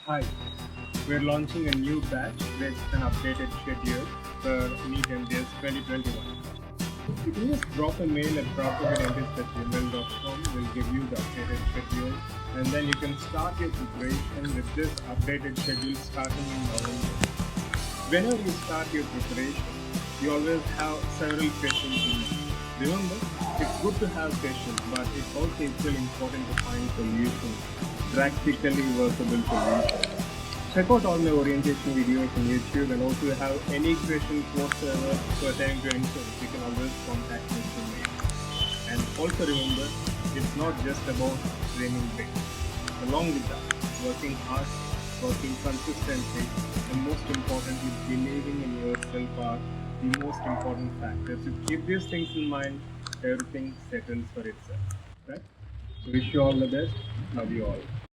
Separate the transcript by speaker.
Speaker 1: Hi, we're launching a new batch with an updated schedule for NEET MDS 2021. You can just drop a mail at proudtobedentist@gmail.com. We'll give you the updated schedule, and then you can start your preparation with this updated schedule starting in November. Whenever you start your preparation, you always have several questions in mind. Remember, it's good to have questions, but it's also equally important to find solutions, practically workable solutions. Check out all my orientation videos on YouTube, and also if you have any questions whatsoever pertaining to anything, you can always contact me through mail. And also remember, it's not just about dreaming big. Along with that, working hard, working consistently, and most importantly, believing in yourself are the most important factors. If you keep these things in mind, everything settles for itself. Right? Wish you all the best. Love you all.